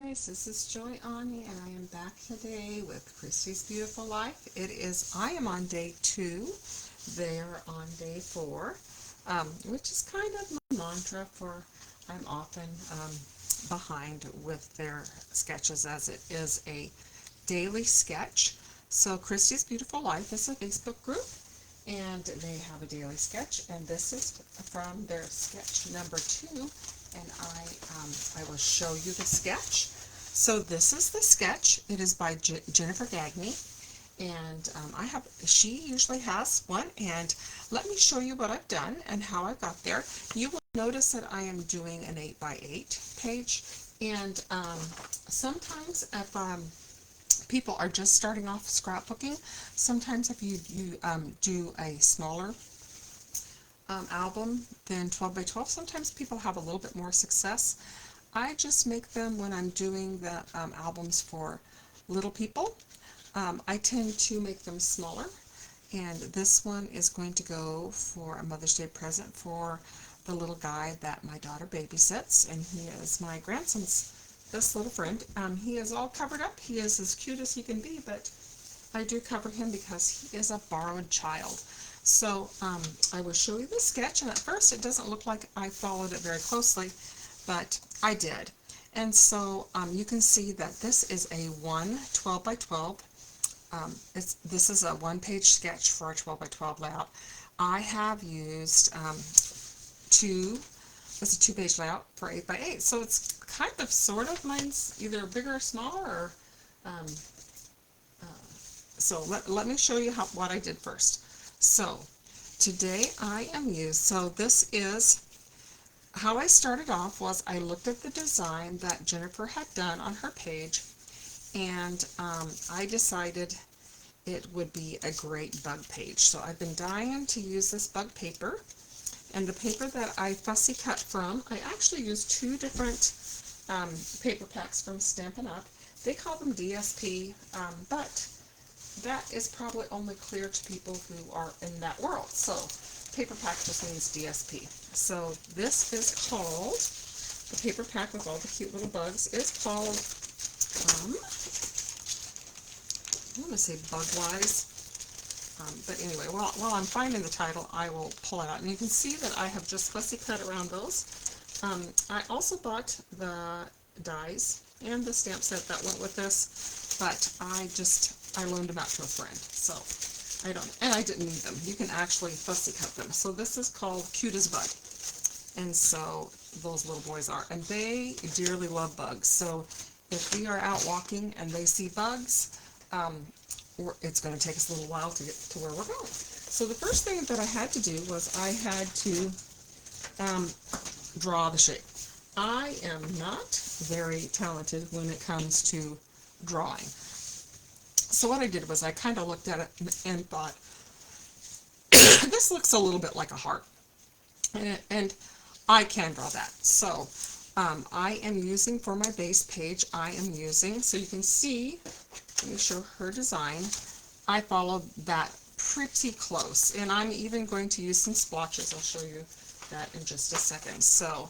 Guys, this is Joy Ani, and I am back today with Christy's Beautiful Life. I am on day 2. They're on day 4, which is kind of my mantra for I'm often behind with their sketches as it is a daily sketch. So Christy's Beautiful Life is a Facebook group, and they have a daily sketch, and this is from their sketch number 2, and I will show you the sketch. So this is the sketch. It is by Jennifer Gagne, and she usually has one, and let me show you what I've done and how I got there. You will notice that I am doing an 8x8 page, and sometimes if people are just starting off scrapbooking, sometimes if you do a smaller album than 12x12, sometimes people have a little bit more success. I just make them when I'm doing the albums for little people. I tend to make them smaller, and this one is going to go for a Mother's Day present for the little guy that my daughter babysits, and he is my grandson's best little friend. He is all covered up. He is as cute as he can be, but I do cover him because he is a borrowed child. So I will show you the sketch, and at first it doesn't look like I followed it very closely, but I did. And so you can see that this is a 12x12. This is a one-page sketch for a 12x12 layout. I have used it's a 2-page layout for 8x8. So it's kind of sort of, mine's either bigger or smaller, or so let me show you what I did first. So today this is how I started off. Was I looked at the design that Jennifer had done on her page, and I decided it would be a great bug page. So I've been dying to use this bug paper, and the paper that I fussy cut from, I actually used 2 different paper packs from Stampin'Up. They call them DSP, but that is probably only clear to people who are in that world. So paper pack just means DSP. So this is called, the paper pack with all the cute little bugs is called, I want to say Bugwise. But anyway, while I'm finding the title, I will pull it out. And you can see that I have just fussy cut around those. I also bought the dies and the stamp set that went with this, but I loaned them out to a friend. So I didn't need them. You can actually fussy cut them. So this is called Cute as Bug. And so those little boys are. And they dearly love bugs. So if we are out walking and they see bugs, it's going to take us a little while to get to where we're going. So the first thing that I had to do was I had to draw the shape. I am not very talented when it comes to drawing. So what I did was I kind of looked at it and thought, this looks a little bit like a heart. And I can draw that. So I am using, for my base page, so you can see, let me show her design. I followed that pretty close, and I'm even going to use some splotches. I'll show you that in just a second. So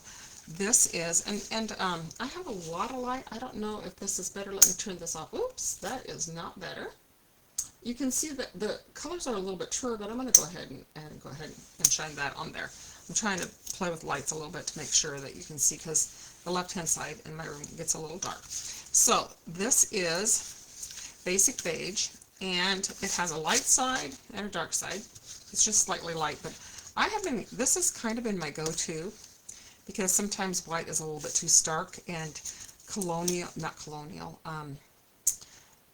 this is, and I have a lot of light. I don't know if this is better. Let me turn this off. Oops, that is not better. You can see that the colors are a little bit truer, but I'm going to go ahead and shine that on there. I'm trying to play with lights a little bit to make sure that you can see, because the left-hand side in my room gets a little dark. So this is basic beige, and it has a light side and a dark side. It's just slightly light, but this has kind of been my go-to, because sometimes white is a little bit too stark, and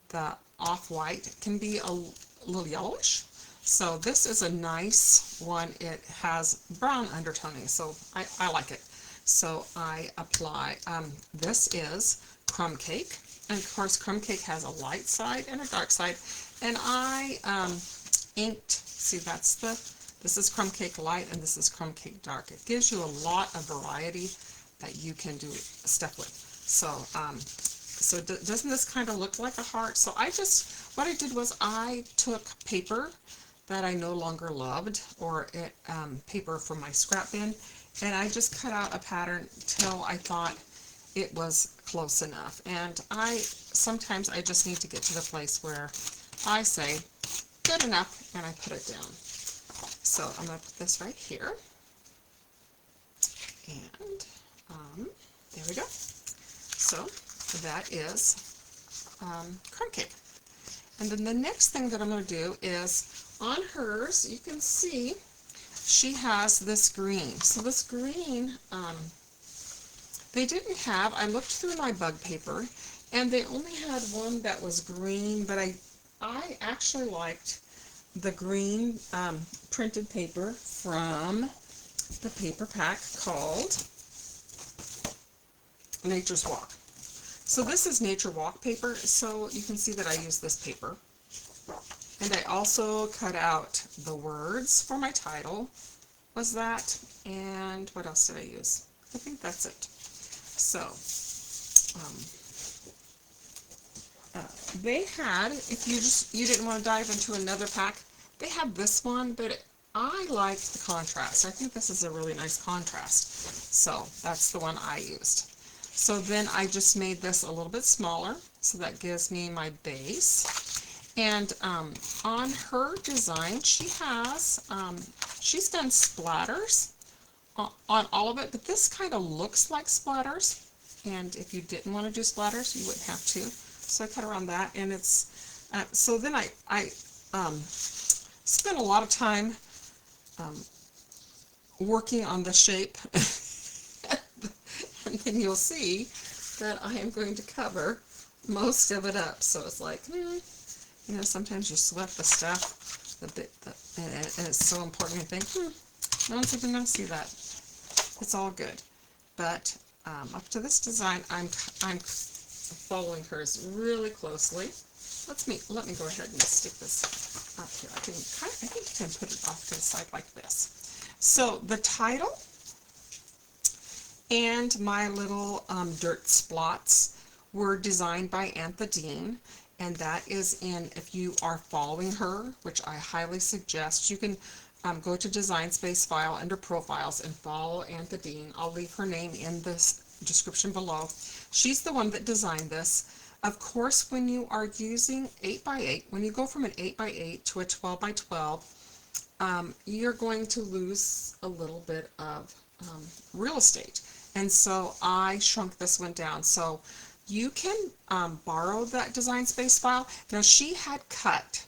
the off-white can be a little yellowish. So this is a nice one. It has brown undertoning, so I like it. So I apply, this is crumb cake, and of course crumb cake has a light side and a dark side, and I inked, see, this is crumb cake light and this is crumb cake dark. It gives you a lot of variety that you can do stuff with. So doesn't this kind of look like a heart? So what I did was I took paper that I no longer loved, or paper from my scrap bin, and I just cut out a pattern till I thought it was close enough. And sometimes I just need to get to the place where I say, good enough, and I put it down. So I'm going to put this right here. And there we go. So that is crumb cake. And then the next thing that I'm going to do is, on hers, you can see she has this green. So this green, they didn't have, I looked through my bug paper, and they only had one that was green, but I actually liked the green printed paper from the paper pack called Nature's Walk. So this is Nature Walk paper, so you can see that I use this paper. And I also cut out the words for my title, was that, and what else did I use? I think that's it. So, they had, if you didn't want to dive into another pack, they had this one, but I liked the contrast. I think this is a really nice contrast. So that's the one I used. So then I just made this a little bit smaller, so that gives me my base. And on her design, she has, she's done splatters on all of it, but this kind of looks like splatters. And if you didn't want to do splatters, you wouldn't have to. So I cut around that, and it's, so then I spent a lot of time working on the shape. And then you'll see that I am going to cover most of it up. So it's like, you know, sometimes you sweat the stuff, and it's so important. You think, no one's even going to see that. It's all good. But up to this design, I'm following hers really closely. Let me go ahead and stick this up here. I think you can put it off to the side like this. So the title and my little dirt splots were designed by Antha Dean, and that is in, if you are following her, which I highly suggest, you can go to Design Space File under Profiles and follow Antha Dean. I'll leave her name in the description below. She's the one that designed this. Of course, when you are using 8x8, when you go from an 8x8 to a 12x12, you're going to lose a little bit of real estate. And so I shrunk this one down. So you can borrow that Design Space file. Now she had cut,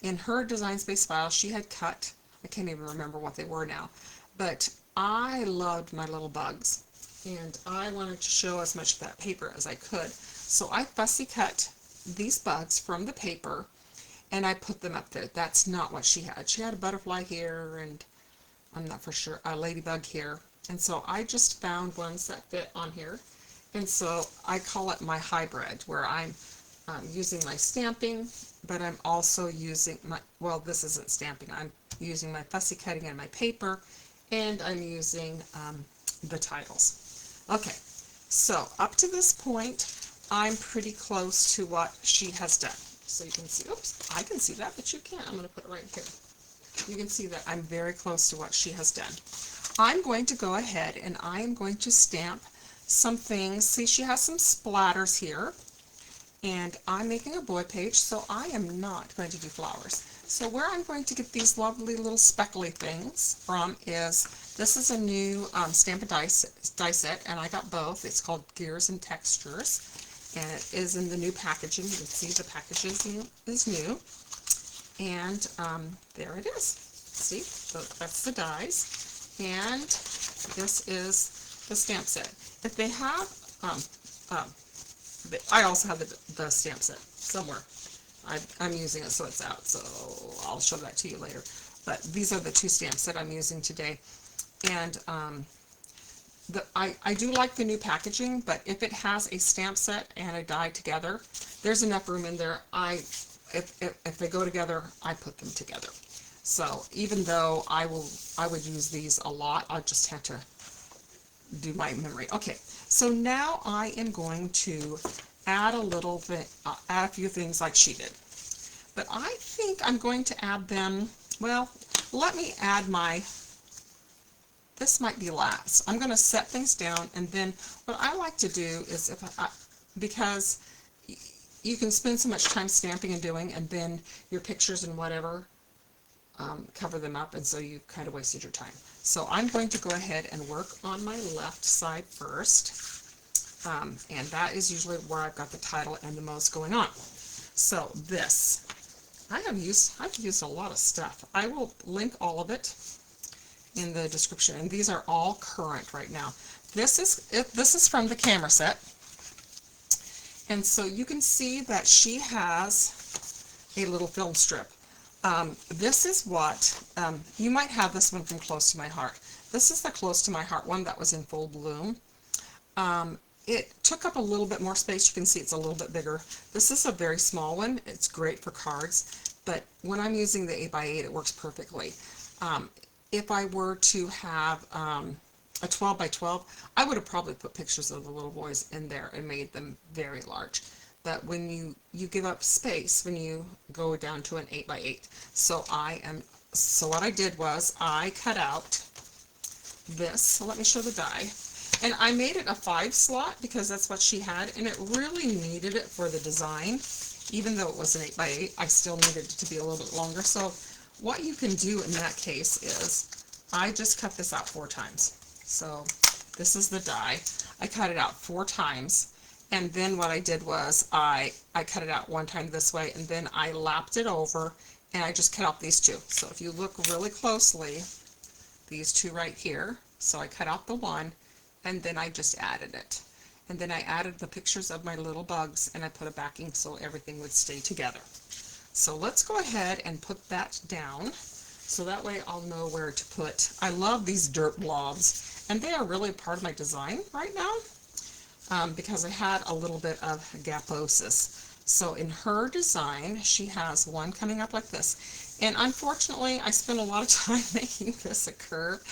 in her Design Space file, she had cut, I can't even remember what they were now, but I loved my little bugs. And I wanted to show as much of that paper as I could. So I fussy cut these bugs from the paper, and I put them up there. That's not what she had. She had a butterfly here, and I'm not for sure, a ladybug here. And so I just found ones that fit on here. And so I call it my hybrid, where I'm using my stamping, but I'm also using my, well, this isn't stamping. I'm using my fussy cutting and my paper, and I'm using the titles. Okay, so up to this point, I'm pretty close to what she has done. So you can see, oops, I can see that, but you can't. I'm going to put it right here. You can see that I'm very close to what she has done. I'm going to go ahead and I am going to stamp some things. See, she has some splatters here, and I'm making a boy page, so I am not going to do flowers. So where I'm going to get these lovely little speckly things from is, this is a new Stampin' die set, and I got both. It's called Gears and Textures, and it is in the new packaging. You can see the packaging is new, and there it is. See, so that's the dies. And this is the stamp set. If they have, I also have the stamp set somewhere. I'm using it, so it's out, so I'll show that to you later. But these are the two stamps that I'm using today. And I do like the new packaging, but if it has a stamp set and a die together, there's enough room in there. If they go together, I put them together. So even though I would use these a lot, I just have to do my memory. Okay, so now I am going to add add a few things like she did. But I think I'm going to add them, well, let me add this might be last. I'm going to set things down, and then what I like to do is, because you can spend so much time stamping and doing, and then your pictures and whatever cover them up, and so you kind of wasted your time. So I'm going to go ahead and work on my left side first, and that is usually where I've got the title and the most going on. So this, I've used a lot of stuff. I will link all of it in the description, and these are all current right now. This is from the camera set, and so you can see that she has a little film strip. This is what, you might have this one from Close to My Heart. This is the Close to My Heart one that was in full bloom. It took up a little bit more space. You can see it's a little bit bigger. This is a very small one. It's great for cards, but when I'm using the 8x8, it works perfectly. If I were to have a 12x12, I would have probably put pictures of the little boys in there and made them very large. But when you give up space when you go down to an 8x8. So what I did was I cut out this. So let me show the die. And I made it a 5 slot because that's what she had, and it really needed it for the design. Even though it was an 8x8, I still needed it to be a little bit longer. So what you can do in that case is I just cut this out 4 times. So this is the die. I cut it out 4 times, and then what I did was I cut it out 1 time this way, and then I lapped it over, and I just cut out these 2. So if you look really closely, these 2 right here, so I cut out the 1, and then I just added it. And then I added the pictures of my little bugs, and I put a backing so everything would stay together. So let's go ahead and put that down, so that way I'll know where to put. I love these dirt blobs, and they are really part of my design right now, because I had a little bit of gaposis. So in her design, she has one coming up like this. And unfortunately, I spent a lot of time making this a curve,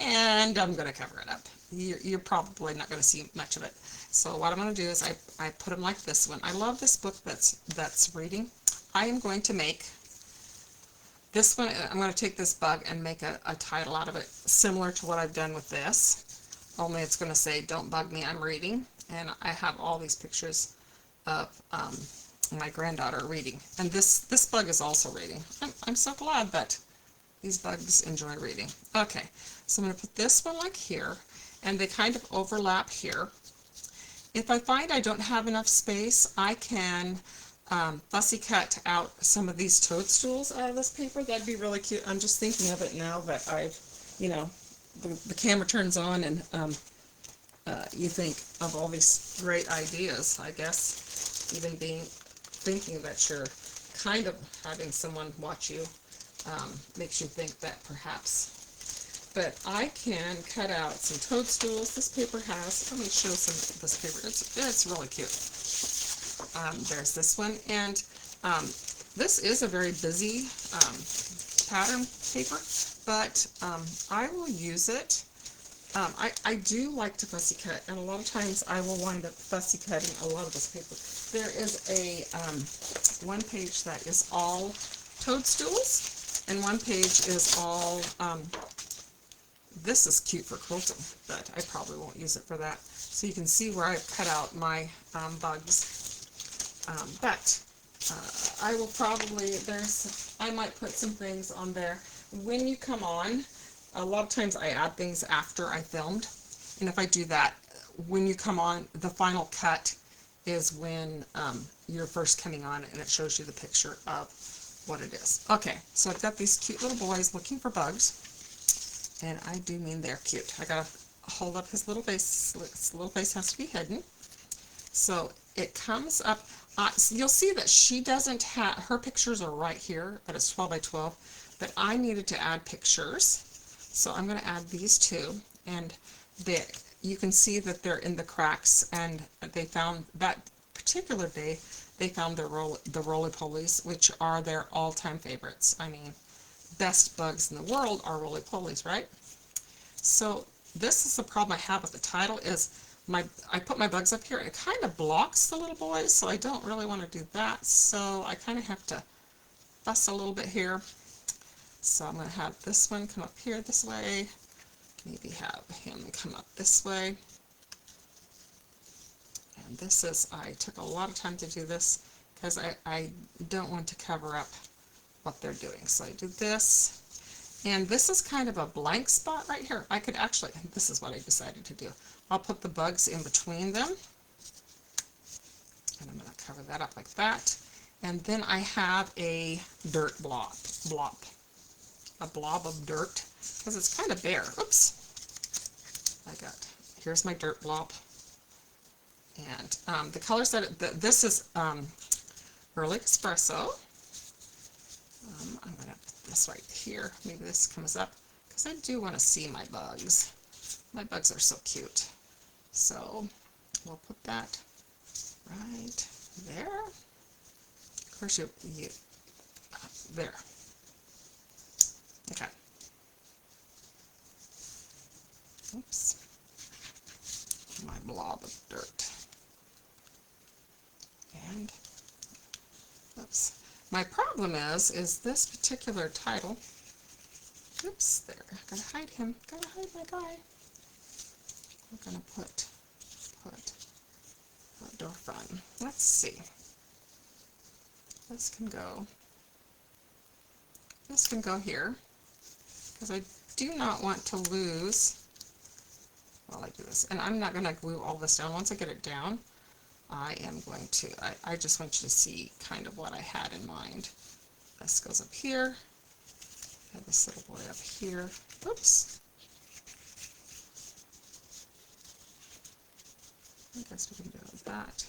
and I'm going to cover it up. You're probably not going to see much of it. So what I'm going to do is I put them like this one. I love this book that's reading. I am going to make this one, I'm going to take this bug and make a title out of it, similar to what I've done with this, only it's going to say, "Don't bug me, I'm reading." And I have all these pictures of my granddaughter reading. And this bug is also reading. I'm so glad that these bugs enjoy reading. Okay, so I'm going to put this one like here, and they kind of overlap here. If I find I don't have enough space, I can fussy cut out some of these toadstools out of this paper. That'd be really cute. I'm just thinking of it now that I've, the camera turns on, and you think of all these great ideas. I guess even thinking that you're kind of having someone watch you makes you think that perhaps. But I can cut out some toadstools. This paper has, let me show some of this paper. It's really cute. There's this one, and this is a very busy pattern paper, but I will use it. I do like to fussy cut, and a lot of times I will wind up fussy cutting a lot of this paper. There is a one page that is all toadstools, and one page is all this is cute for quilting, but I probably won't use it for that. So you can see where I've cut out my bugs. But I will probably, I might put some things on there. When you come on, a lot of times I add things after I filmed. And if I do that, when you come on, the final cut is when you're first coming on, and it shows you the picture of what it is. Okay, so I've got these cute little boys looking for bugs. And I do mean they're cute. I gotta hold up his little face. His little face has to be hidden. So it comes up. So you'll see that she doesn't have, her pictures are right here, but it's 12x12. But I needed to add pictures. So I'm going to add these 2. And you can see that they're in the cracks. And they found, that particular day, they found the roly-polies, which are their all-time favorites. I mean, best bugs in the world are roly-polies, right? So this is the problem I have with the title is I put my bugs up here, and it kind of blocks the little boys, so I don't really want to do that. So I kind of have to fuss a little bit here. So I'm going to have this one come up here this way, maybe have him come up this way. And this is, I took a lot of time to do this because I don't want to cover up what they're doing. So I do this, and this is kind of a blank spot right here. I could actually, this is what I decided to do. I'll put the bugs in between them, and I'm going to cover that up like that. And then I have a dirt blob of dirt, because it's kind of bare. Oops. Here's my dirt blob. And the colors this is Early Espresso. I'm going to put this right here. Maybe this comes up, because I do want to see my bugs. My bugs are so cute. So we'll put that right there. Of course, there. Okay. Oops. My blob of dirt. And, oops. My problem is this particular title. Oops, there. Gotta hide him. Gotta hide my guy. We're gonna put outdoor fun. Let's see. This can go here, because I do not want to lose while I do this. And I'm not going to glue all this down. Once I get it down, I am going to, I just want you to see kind of what I had in mind. This goes up here. I have this little boy up here. Oops. I guess we can do that.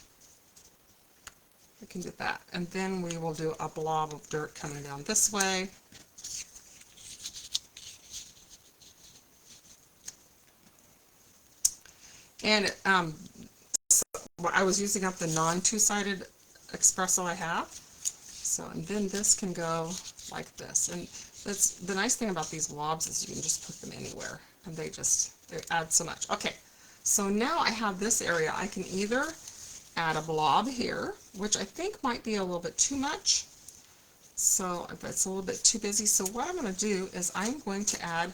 We can do that. And then we will do a blob of dirt coming down this way. And I was using up the non-two-sided espresso I have. So, and then this can go like this. And that's the nice thing about these blobs, is you can just put them anywhere, and they add so much. Okay, so now I have this area. I can either add a blob here, which I think might be a little bit too much. So it's a little bit too busy. So what I'm going to do is I'm going to add,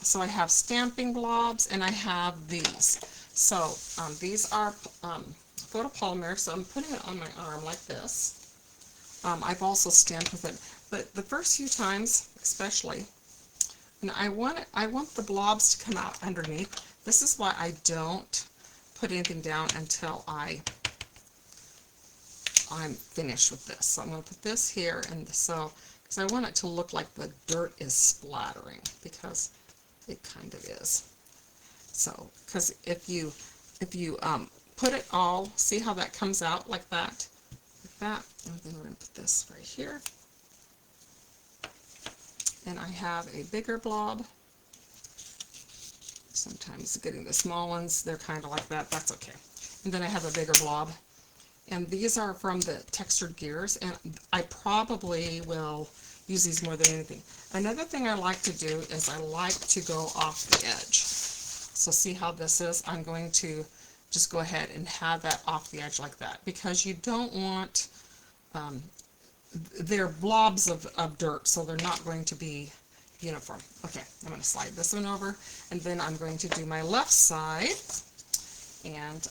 so I have stamping blobs, and I have these. So these are photopolymer, so I'm putting it on my arm like this. I've also stamped with it, but the first few times especially, and I want the blobs to come out underneath. This is why I don't put anything down until I'm finished with this. So I'm going to put this here, and so because I want it to look like the dirt is splattering, because it kind of is. So because if you put it all, see how that comes out like that, and then we're going to put this right here, and I have a bigger blob. Sometimes getting the small ones, they're kind of like that. That's okay. And then I have a bigger blob, and these are from the textured gears, and I probably will use these more than anything. Another thing I like to do is I like to go off the edge. So see how this is? I'm going to just go ahead and have that off the edge like that, because you don't want, they're blobs of dirt, so they're not going to be uniform. Okay, I'm going to slide this one over, and then I'm going to do my left side. And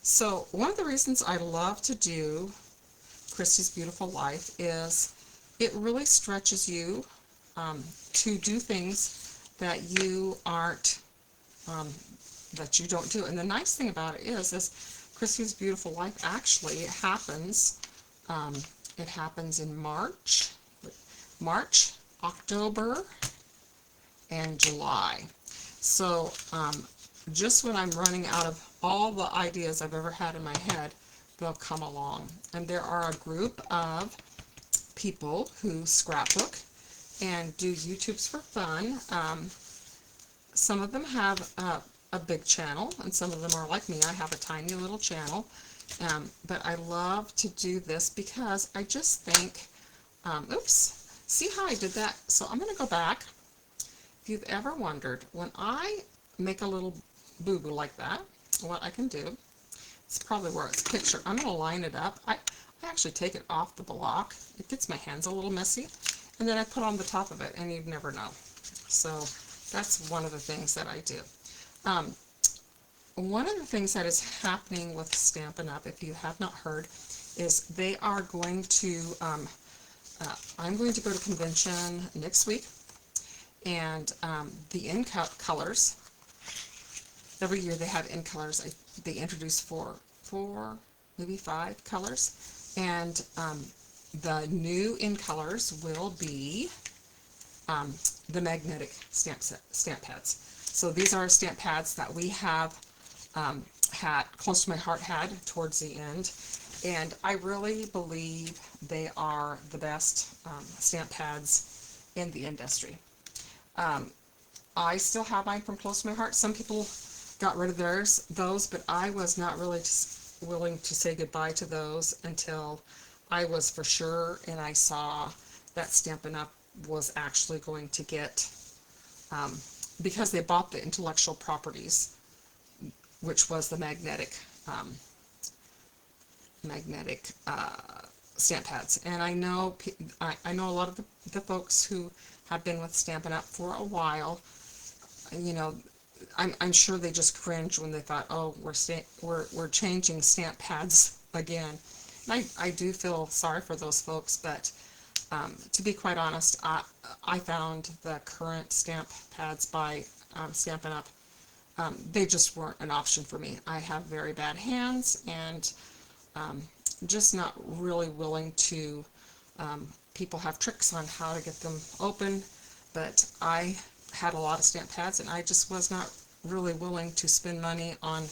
so one of the reasons I love to do Christy's Beautiful Life is it really stretches you to do things that you aren't, that you don't do. And the nice thing about it is Christy's Beautiful Life actually happens, it happens in March, October, and July. So just when I'm running out of all the ideas I've ever had in my head, they'll come along. And there are a group of people who scrapbook and do YouTubes for fun. Some of them have a big channel, and some of them are like me. I have a tiny little channel, but I love to do this because I just think, oops, see how I did that? So I'm going to go back. If you've ever wondered, when I make a little boo-boo like that, what I can do, it's probably where it's pictured. I'm going to line it up. I actually take it off the block. It gets my hands a little messy, and then I put on the top of it, and you'd never know. So That's one of the things that I do. Um, One of the things that is happening with Stampin' Up, if you have not heard, is they are going to, I'm going to go to convention next week, and the in colors, every year they have in colors. They introduce four, maybe 5 colors, and the new in colors will be the magnetic stamp pads. So these are stamp pads that we have had Close to My Heart had towards the end, and I really believe they are the best stamp pads in the industry. I still have mine from Close to My Heart. Some people got rid of those, but I was not really willing to say goodbye to those until I was for sure, and I saw that Stampin' Up was actually going to get, because they bought the intellectual properties, which was the magnetic stamp pads. And I know I know a lot of the folks who have been with Stampin' Up for a while. You know, I'm sure they just cringed when they thought, oh, we're changing stamp pads again. And I do feel sorry for those folks, but to be quite honest, I found the current stamp pads by Stampin' Up, they just weren't an option for me. I have very bad hands, and just not really willing to, people have tricks on how to get them open, but I had a lot of stamp pads, and I just was not really willing to spend money on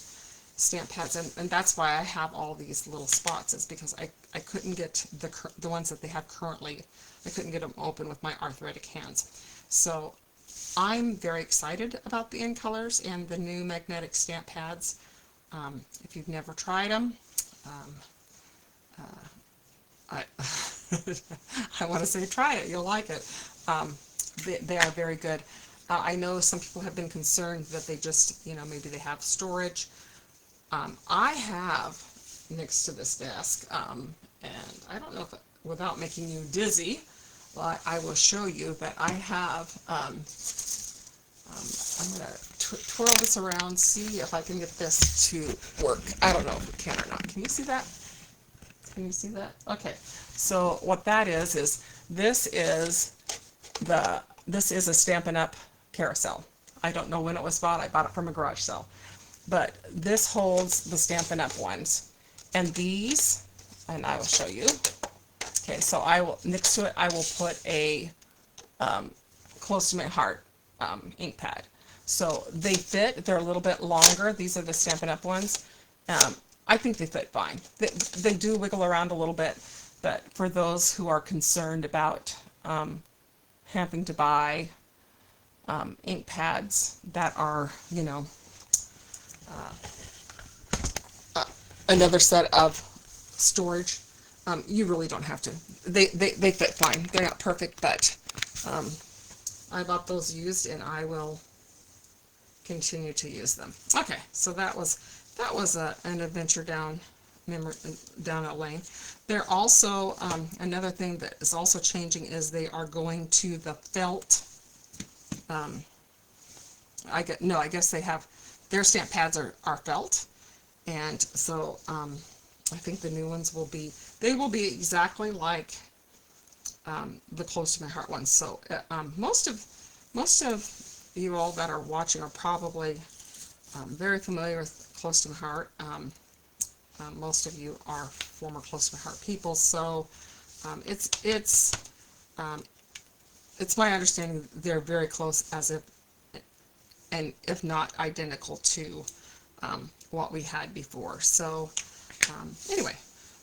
stamp pads, and that's why I have all these little spots, is because I couldn't get the ones that they have currently, I couldn't get them open with my arthritic hands. So I'm very excited about the in colors and the new magnetic stamp pads. If you've never tried them, I want to say try it, you'll like it. They are very good. I know some people have been concerned that they just, maybe they have storage. I have next to this desk, and I don't know if, without making you dizzy, I will show you that I have, I'm going to twirl this around, see if I can get this to work. I don't know if it can or not. Can you see that? Can you see that? Okay. So what that is this is a Stampin' Up carousel. I don't know when it was bought. I bought it from a garage sale. But this holds the Stampin' Up ones. And these, and I will show you. Okay, so I will, next to it, I will put a Close to My Heart ink pad. So they fit, they're a little bit longer. These are the Stampin' Up ones. I think they fit fine. They do wiggle around a little bit, but for those who are concerned about having to buy ink pads that are, another set of storage, you really don't have to. They fit fine. They're not perfect, but I bought those used, and I will continue to use them. Okay, so that was an adventure down a lane. They're also another thing that is also changing is they are going to the felt. I guess they have their stamp pads are felt, and so I think the new ones will be exactly like the Close to My Heart ones. So most of you all that are watching are probably very familiar with Close to My Heart. Most of you are former Close to My Heart people, so it's my understanding they're very close, as if not identical to what we had before. So anyway,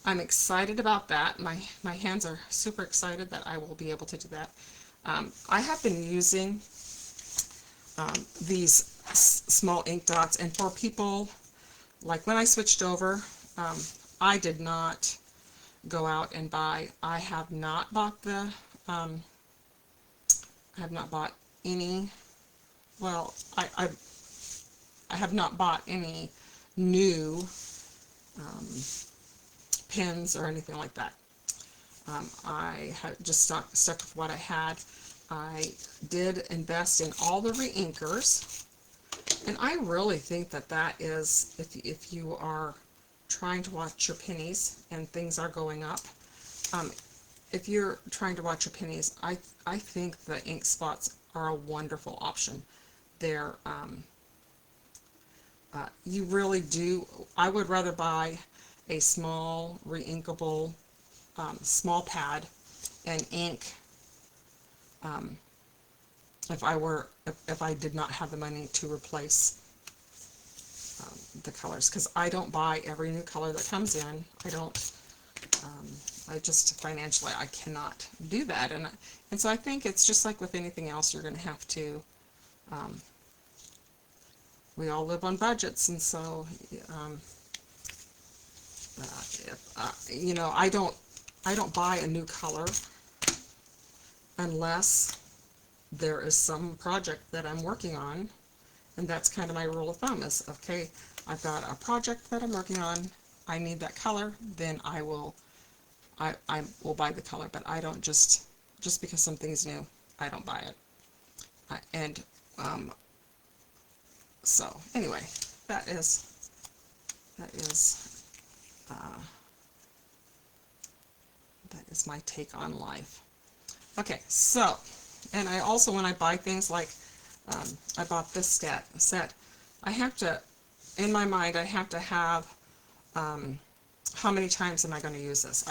I'm excited about that. My hands are super excited that I will be able to do that. I have been using these small ink dots, and for people, like when I switched over, I did not go out and buy, I have not bought any, well, I have not bought any new pins or anything like that. I had just stuck with what I had. I did invest in all the reinkers, and I really think that that is, if you are trying to watch your pennies and things are going up, if you're trying to watch your pennies, I think the ink spots are a wonderful option. They're you really do. I would rather buy a small reinkable small pad and ink if I did not have the money to replace the colors, because I don't buy every new color that comes in. I don't. I just financially I cannot do that, and so I think it's just like with anything else. You're going to have to. We all live on budgets, and so you know, I don't buy a new color unless there is some project that I'm working on, and that's kind of my rule of thumb is, okay, I've got a project that I'm working on, I need that color, then I will buy the color, but I don't just because something's new, I don't buy it. And so anyway, that is my take on life. Okay, so, and I also, when I buy things like, I bought this set, I have to, in my mind, I have to have, how many times am I going to use this?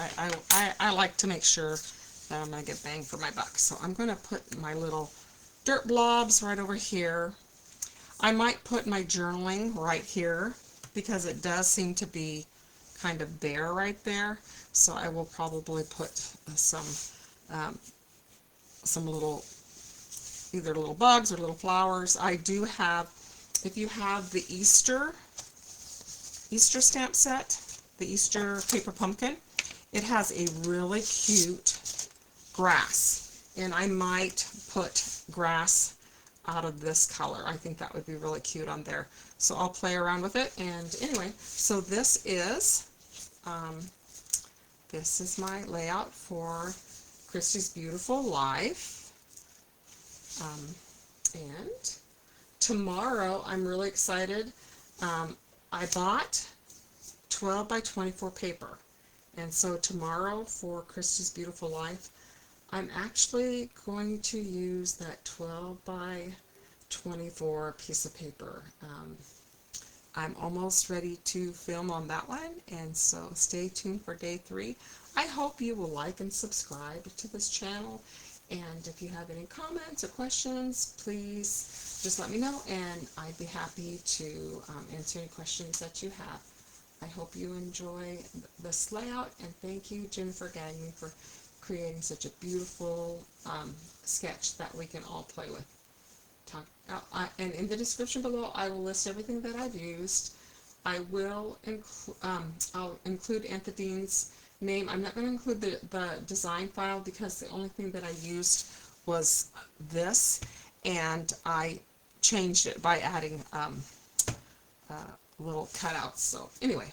I like to make sure that I'm going to get bang for my buck. So I'm going to put my little dirt blobs right over here. I might put my journaling right here because it does seem to be kind of bare right there. So I will probably put some little, either little bugs or little flowers. I do have, if you have the Easter stamp set, the Easter paper pumpkin, it has a really cute grass, and I might put grass out of this color. I think that would be really cute on there. So I'll play around with it. And anyway, so this is my layout for Christy's Beautiful Life. And tomorrow, I'm really excited. I bought 12 by 24 paper. And so tomorrow for Christy's Beautiful Life, I'm actually going to use that 12 by 24 piece of paper. I'm almost ready to film on that one, and so stay tuned for day 3. I hope you will like and subscribe to this channel, and if you have any comments or questions, please just let me know, and I'd be happy to answer any questions that you have. I hope you enjoy this layout, and thank you, Jennifer Gagne, for creating such a beautiful sketch that we can all play with. And in the description below, I will list everything that I've used. I will I'll include Anthony's name. I'm not going to include the design file because the only thing that I used was this, and I changed it by adding little cutouts. So anyway,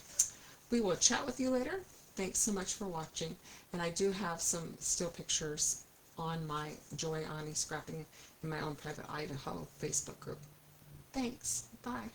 we will chat with you later. Thanks so much for watching, and I do have some still pictures on my Joy Ani Scrapping in my own private Idaho Facebook group. Thanks. Bye.